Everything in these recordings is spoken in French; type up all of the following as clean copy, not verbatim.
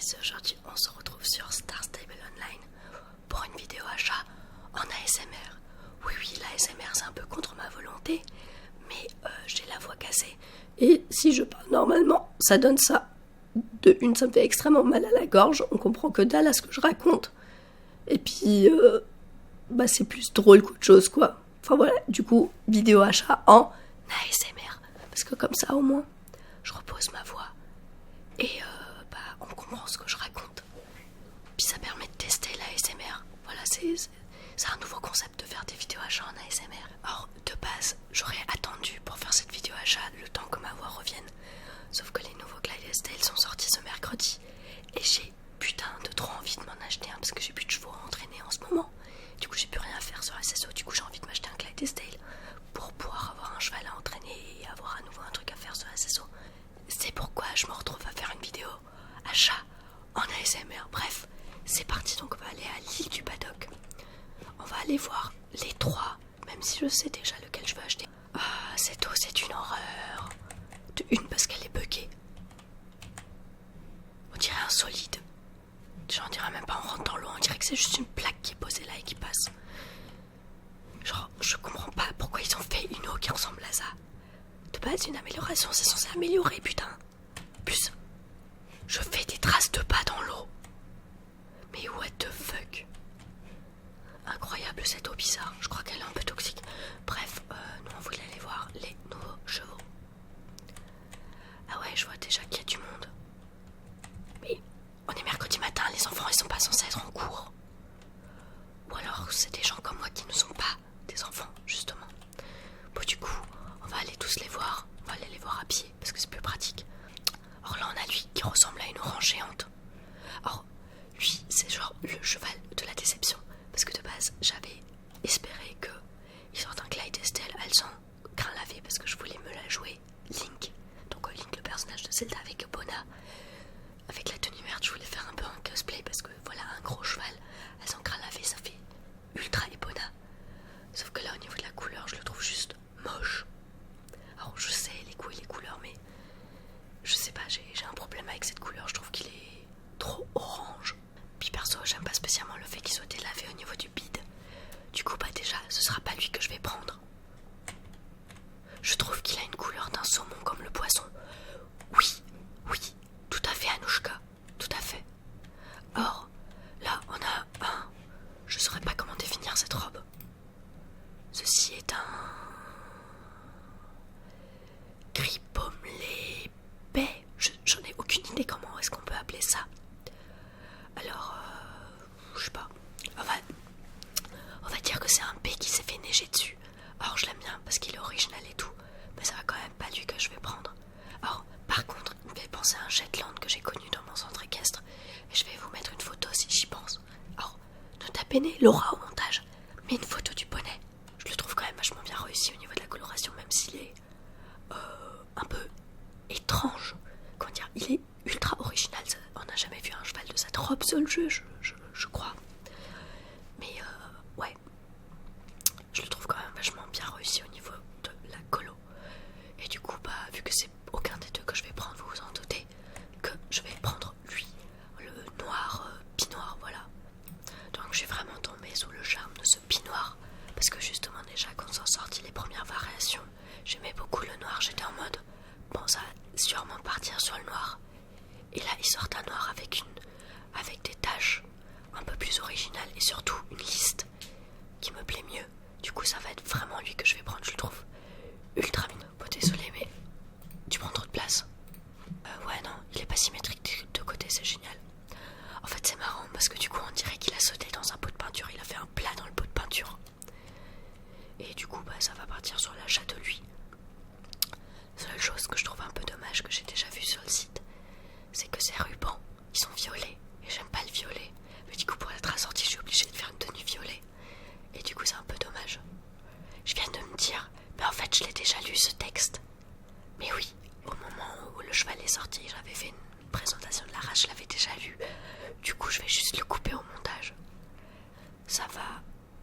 guys, aujourd'hui on se retrouve sur Star Stable Online pour une vidéo achat en ASMR. Oui, l'ASMR c'est un peu contre ma volonté, mais j'ai la voix cassée. Et si je parle normalement, ça donne ça. De une, ça me fait extrêmement mal à la gorge, on comprend que dalle à ce que je raconte. Et puis, c'est plus drôle qu'autre chose, quoi. Enfin voilà, du coup, vidéo achat en ASMR. Parce que comme ça, au moins, je repose ma voix. Et on comprend ce que je raconte. Puis ça permet de tester l'ASMR. Voilà, c'est un nouveau concept de faire des vidéos achats en ASMR. Alors, de base, j'aurais attendu pour faire cette vidéo achat le temps que ma voix revienne. Sauf que les nouveaux Clydesdale sont sortis ce mercredi. Et j'ai putain de trop envie de m'en acheter un parce que j'ai plus de chevaux à entraîner en ce moment. Du coup, j'ai plus rien à faire sur SSO. Du coup, j'ai envie de m'acheter un Clydesdale pour pouvoir avoir un cheval à entraîner et avoir à nouveau un truc à faire sur SSO. C'est pourquoi je me retrouve à faire une vidéo achat en ASMR. Bref, c'est parti. Donc on va aller à l'île du Paddock. On va aller voir les trois, même si je sais déjà lequel je veux acheter. Ah, cette eau c'est une horreur. De une parce qu'elle est buggée. On dirait un solide. Genre on dirait même pas on rentre dans l'eau. On dirait que c'est juste une plaque qui est posée là et qui passe. Genre je comprends pas pourquoi ils ont fait une eau qui ressemble à ça. De base c'est une amélioration, c'est censé améliorer, putain. Plus je fais des traces de pas dans l'eau. Mais what the fuck. Incroyable cette eau bizarre. Je crois qu'elle est un peu toxique. Bref, nous on voulait aller voir les nouveaux chevaux. Ah ouais, je vois déjà qu'il y a du monde. Mais on est mercredi matin, les enfants ils sont pas censés être en cours. Ou alors c'est des gens comme moi qui ne sont pas des enfants, justement. Bon, du coup, on va aller tous les voir. On va aller les voir à pied parce que c'est plus pratique. Alors là on a lui qui ressemble à une orange géante. Alors lui c'est genre le cheval de la déception. Parce que de base j'avais espéré qu'il sorte un Clydesdale alezan grain lavé parce que je voulais me la jouer Link. Donc Link le personnage de Zelda avec Epona. Avec la tenue verte je voulais faire un peu un cosplay parce que voilà un gros cheval alezan grain lavé ça fait ultra Epona. Sauf que là au niveau de la couleur je le trouve juste moche. Alors je sais les goûts et les couleurs mais je sais pas, j'ai un problème avec cette couleur, je trouve qu'il est trop orange. Puis perso, j'aime pas spécialement le fait qu'il soit délavé au niveau du bide. Du coup, déjà, ce sera pas lui que je vais prendre. Je trouve qu'il a une couleur d'un saumon comme le poisson. Oui, tout à fait Anouchka, tout à fait. Or, là, on a un... Je saurais pas comment définir cette robe. Ceci est un... gris pommelé baie. J'en ai aucune idée comment est-ce qu'on peut appeler ça. Alors, je sais pas. On va dire que c'est un B qui s'est fait neiger dessus. Alors je l'aime bien parce qu'il est original et tout, mais ça va quand même pas lui que je vais prendre. Alors par contre, il me fait penser à un Shetland que j'ai connu dans mon centre équestre. Et je vais vous mettre une photo si j'y pense. Alors, nota bene, Laura au montage, mais une photo du poney. Je le trouve quand même vachement bien réussi au niveau de la coloration, même s'il est un peu étrange. Comment dire, il est ultra original. On n'a jamais vu un cheval de cette robe sur le jeu, je crois. Mais ouais, je le trouve quand même vachement bien réussi au niveau de la colo. Et du coup, vu que c'est aucun des deux que je vais prendre, vous vous en doutez, que je vais prendre lui, le noir, pinoir, voilà. Donc je suis vraiment tombée sous le charme de ce pinoir. Parce que justement déjà quand sont sorties les premières variations, j'aimais beaucoup le noir, j'étais en mode, bon ça va sûrement partir sur le noir. Et là ils sortent un noir avec des taches un peu plus originales et surtout une liste qui me plaît mieux. Du coup ça va être vraiment lui que je vais prendre, je le trouve ultra mignon. Bon désolé mais tu prends trop de place. Ouais non, il est pas symétrique de côté, c'est génial. En fait c'est marrant parce que du coup on dirait qu'il a sauté dans un pot de peinture, il a fait un plat dans le pot de peinture. Et du coup ça va partir sur l'achat de lui. Seule chose que je trouve un peu dommage que j'ai déjà vu sur le site, c'est que ces rubans, ils sont violets. Et j'aime pas le violet. Mais du coup pour être assortie, je suis obligée de faire une tenue violet. Et du coup c'est un peu dommage. Je viens de me dire, mais en fait je l'ai déjà lu ce texte. Mais oui, au moment où le cheval est sorti, j'avais fait une présentation de la race, je l'avais déjà lu. Du coup je vais juste le couper au montage. Ça va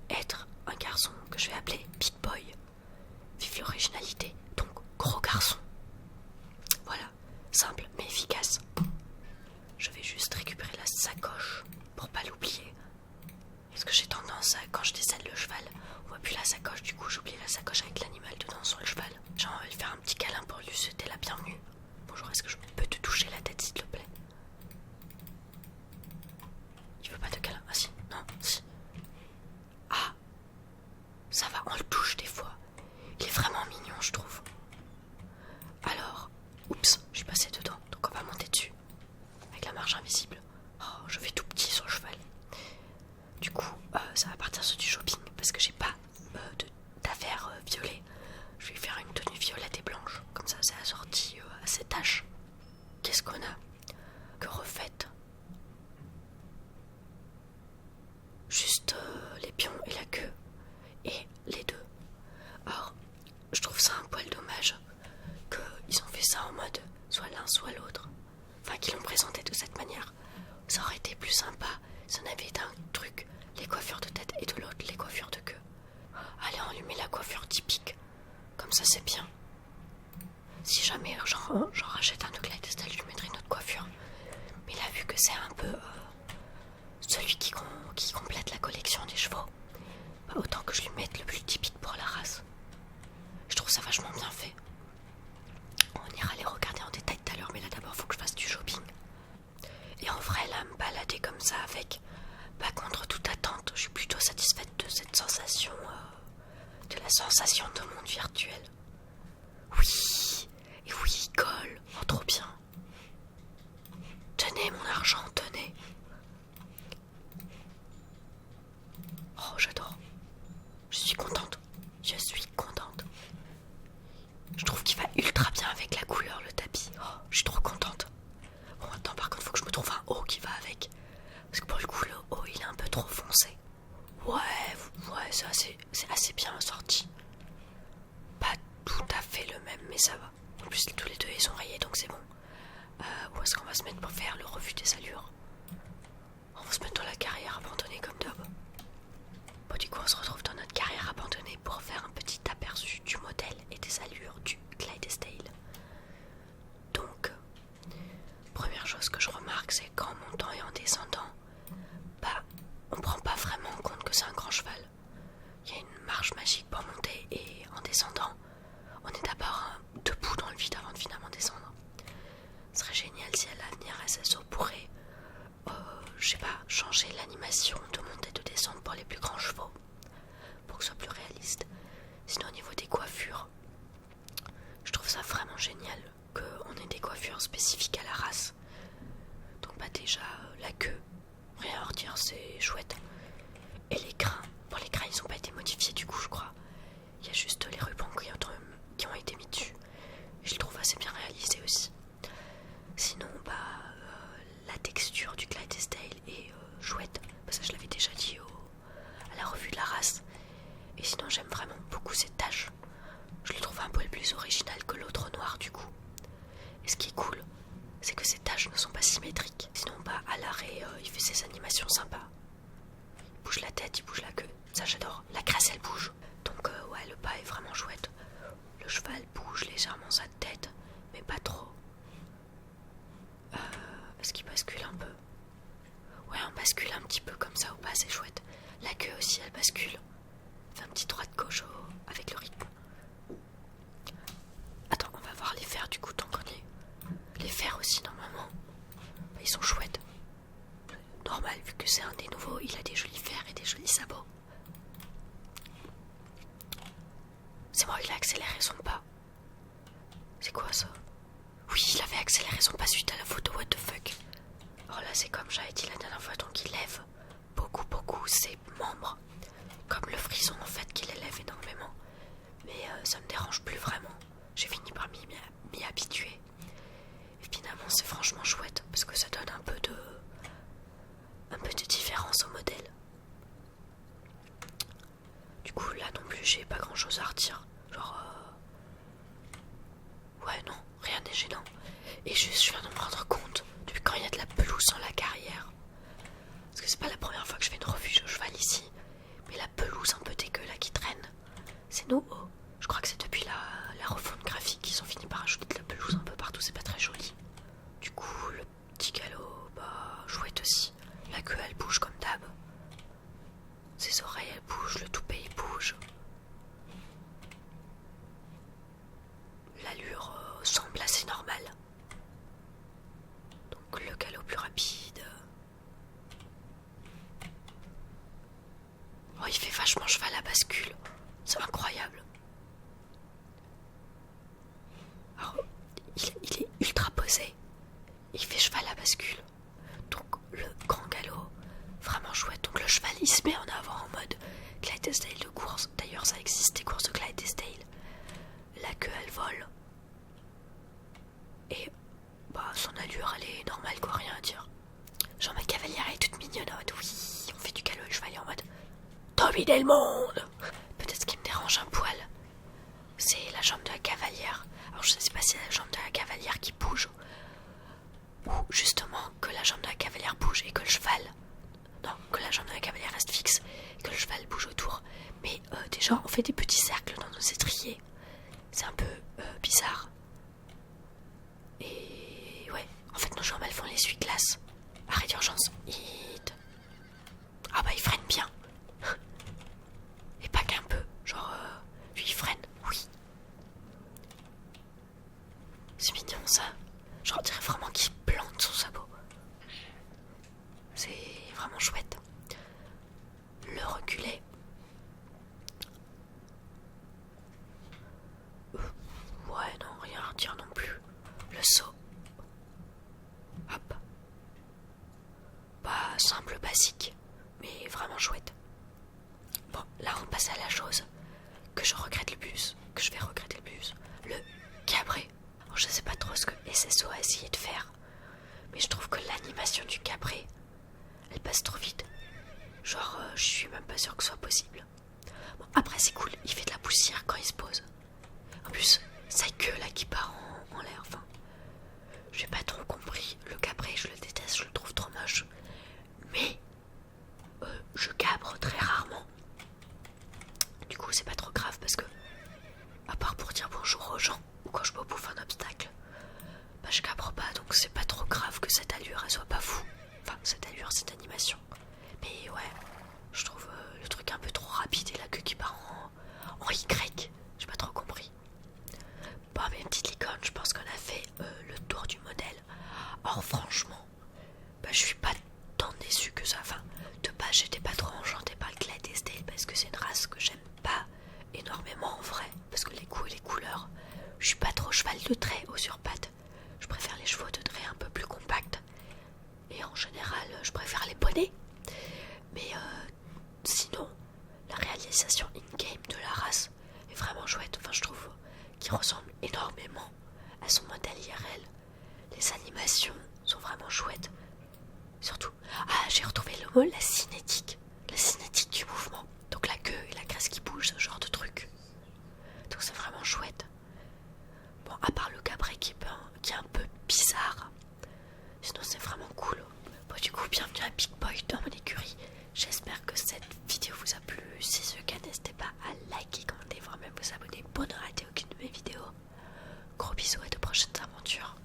être un garçon que je vais appeler Big Boy. Vive l'originalité, donc gros garçon. Voilà, simple mais efficace. Je vais juste récupérer plus la sacoche, du coup j'ai oublié la sacoche avec l'animal dedans sur le cheval. J'ai envie de faire un petit câlin pour lui souhaiter la bienvenue. Bonjour, est-ce que je peux te toucher la tête s'il te plaît? Il veut pas de câlin? Ah si, non, si. Ah, ça va, on le touche des fois. Il est vraiment mignon je trouve. Alors, oups, je suis passée dedans, donc on va monter dessus. Avec la marche invisible. Oh, je vais tout petit sur le cheval. Du coup, ça va partir sur du shopping parce que j'ai pas d'affaires violet. Je vais faire une tenue violette et blanche. Comme ça, c'est assorti à ces taches. Qu'est-ce qu'on a que refaite? Juste les pions et la queue. Et les deux. Or, je trouve ça un poil dommage qu'ils ont fait ça en mode soit l'un soit l'autre. Enfin, qu'ils l'ont présenté de cette manière. Ça aurait été plus sympa si on avait d'un truc les coiffures de tête et de l'autre les coiffures de queue. Allez, on lui met la coiffure typique. Comme ça, c'est bien. Si jamais j'en rachète un de Clydesdale, je lui mettrai une autre coiffure. Mais là, vu que c'est un peu celui qui complète la collection des chevaux, bah, autant que je lui mette le plus typique pour la race. Je trouve ça vachement bien fait. On ira les regarder en détail tout à l'heure, mais là d'abord faut que je fasse du shopping. Et en vrai, là, me balader comme ça avec, bah, contre toute attente, je suis plutôt satisfaite de cette sensation, de la sensation de monde virtuel. Oui, et oui, il colle, oh trop bien. Tenez mon argent, tenez. Oh, j'adore. Je suis contente. Je suis contente. Je trouve qu'il va ultra bien avec la couleur, le tapis. Oh, je suis trop contente. Bon, attends, par contre, faut que je me trouve un haut qui va avec. Parce que pour le coup, le haut, il est un peu trop foncé. Ouais, c'est assez bien sorti. Pas tout à fait le même, mais ça va. En plus, tous les deux, ils sont rayés, donc c'est bon. Où est-ce qu'on va se mettre pour faire le revue des allures? On va se mettre dans la carrière abandonnée comme d'hab. Bon, du coup, on se retrouve dans notre carrière abandonnée pour faire un petit aperçu du modèle et des allures du Clydesdale. Donc, première chose que je remarque, c'est qu'en montant et en descendant, bah, on prend pas vraiment en compte que c'est un grand cheval. Il y a une marche magique pour monter et en descendant, on est d'abord debout dans le vide avant de finalement descendre. Ce serait génial si à l'avenir SSO pourrait, je sais pas, changer l'animation de montée et de descente pour les plus grands chevaux, pour que ce soit plus réaliste. Sinon, au niveau des coiffures, je trouve ça vraiment génial qu'on ait des coiffures spécifiques à la race. Donc bah déjà, la queue, rien à redire, c'est chouette. Et les crins, bon les crins ils ont pas été modifiés du coup je crois. Il y a juste les rubans qui ont été mis dessus. Je le trouve assez bien réalisé aussi. Sinon bah la texture du Clydesdale est chouette. Parce que je l'avais déjà dit à la revue de la race. Et sinon j'aime vraiment beaucoup cette tache. Je le trouve un poil plus original que l'autre noir du coup. Et ce qui est cool, c'est que ces taches ne sont pas symétriques. Sinon bah à l'arrêt il fait ses animations sympas. Il bouge la tête, il bouge la queue. Ça j'adore. La crasse elle bouge. Donc ouais, le pas est vraiment chouette. Le cheval bouge légèrement sa tête, mais pas trop. Est-ce qu'il bascule un peu? Ouais, on bascule un petit peu comme ça au pas, c'est chouette. La queue aussi elle bascule. Fait un petit droite-gauche avec le rythme. Attends, on va voir les fers du coup tant qu'on y est. Les fers aussi normalement, bah, ils sont chouettes. Normal, vu que c'est un des nouveaux, il a des jolis fers et des jolis sabots. C'est moi, il a accéléré son pas. C'est quoi ça? Oui, il avait accéléré son pas suite à la photo, what the fuck. Oh là, c'est comme j'avais dit la dernière fois, donc il lève beaucoup ses membres. Comme le frison en fait, qu'il élève énormément. Mais ça me dérange plus vraiment. J'ai fini par m'y habituer. Et finalement, c'est franchement chouette, parce que ça donne un peu de différence au modèle. Du coup là non plus j'ai pas grand chose à redire. Genre ouais non, rien n'est gênant. Et juste je viens de me rendre compte depuis quand il y a de la pelouse dans la carrière. Parce que c'est pas la première fois que je fais une revue de cheval ici. Mais la pelouse un peu dégueu là qui traîne, c'est nouveau. Je crois que c'est depuis la refonte graphique qu'ils ont fini par ajouter de la pelouse un peu partout, c'est pas très joli. Du coup le petit galop, bah chouette aussi. La queue elle bouge comme d'hab. Ses oreilles elles bougent, le toupet il bouge. bascule. C'est incroyable. Alors, il est ultra posé. Il fait cheval à bascule. Donc le grand galop, vraiment chouette. Donc le cheval il se met en avant en mode Clydesdale de course. D'ailleurs ça existe des courses de Clydesdale. La queue elle vole. Et bah son allure elle est normale quoi, rien à dire. Genre ma cavalière elle est toute mignonne en mode oui, on fait du galop et le cheval est en mode dominer le monde. Peut-être ce qui me dérange un poil, c'est la jambe de la cavalière. Alors je sais pas si c'est la jambe de la cavalière qui bouge ou justement que la jambe de la cavalière bouge et que le cheval... Non, que la jambe de la cavalière reste fixe et que le cheval bouge autour. Mais déjà on fait des petits cercles dans nos étriers. C'est un peu bizarre. Et ouais, en fait nos jambes elles font l'essuie-glace. Arrêt d'urgence. Ah bah il freine bien. Et pas qu'un peu. Genre lui il freine, oui. C'est mignon ça. Genre on dirait vraiment qu'il plante son sabot. C'est vraiment chouette. Le reculer. Ouais non, rien à redire non plus. Le saut. Hop. Pas simple, basique, mais vraiment chouette. Bon, là on passe à la chose que je regrette le plus, que je vais regretter le plus. Le cabré. Bon, je sais pas trop ce que SSO a essayé de faire, mais je trouve que l'animation du cabré, elle passe trop vite. Genre, je suis même pas sûre que ce soit possible. Bon, après c'est cool, il fait de la poussière quand il se pose. En plus, sa queue là qui part en l'air, enfin... J'ai pas trop compris. Le cabré, je le déteste, je le trouve trop moche. Mais je cabre très rarement. Du coup, c'est pas trop grave parce que, à part pour dire bonjour aux gens ou quand je me bouffe un obstacle, bah je cabre pas, donc c'est pas trop grave que cette allure elle soit pas fou. Enfin, cette allure, cette animation. Mais ouais, je trouve le truc un peu trop rapide et la queue qui part en Y. J'ai pas trop compris. Bon, mes petites licornes, je pense qu'on a fait le tour du modèle. Or, franchement, bah, je suis pas tant déçue que ça. Enfin, de base, j'étais pas trop enchantée par le Clydesdale parce que c'est une race que j'aime pas énormément en vrai. Parce que les goûts et les couleurs, je suis pas trop cheval de trait aux sur-pattes. Je préfère les chevaux de trait un peu plus compacts. Et en général, je préfère les poneys. Mais sinon, la réalisation in-game de la race est vraiment chouette. Enfin, je trouve qu'il ressemble énormément à son modèle IRL. Les animations sont vraiment chouettes. Surtout, j'ai retrouvé le mot, la cinétique. La cinétique du mouvement. Donc la queue et la graisse qui bougent, ce genre de truc. Donc c'est vraiment chouette. Bon, à part le cabré qui est un peu bizarre. Sinon c'est vraiment cool. Bon, du coup, bienvenue à Big Boy dans mon écurie. J'espère que cette vidéo vous a plu. Si c'est le cas, n'hésitez pas à liker, commenter, voire même vous abonner pour ne rater aucune de mes vidéos. Gros bisous et de prochaines aventures.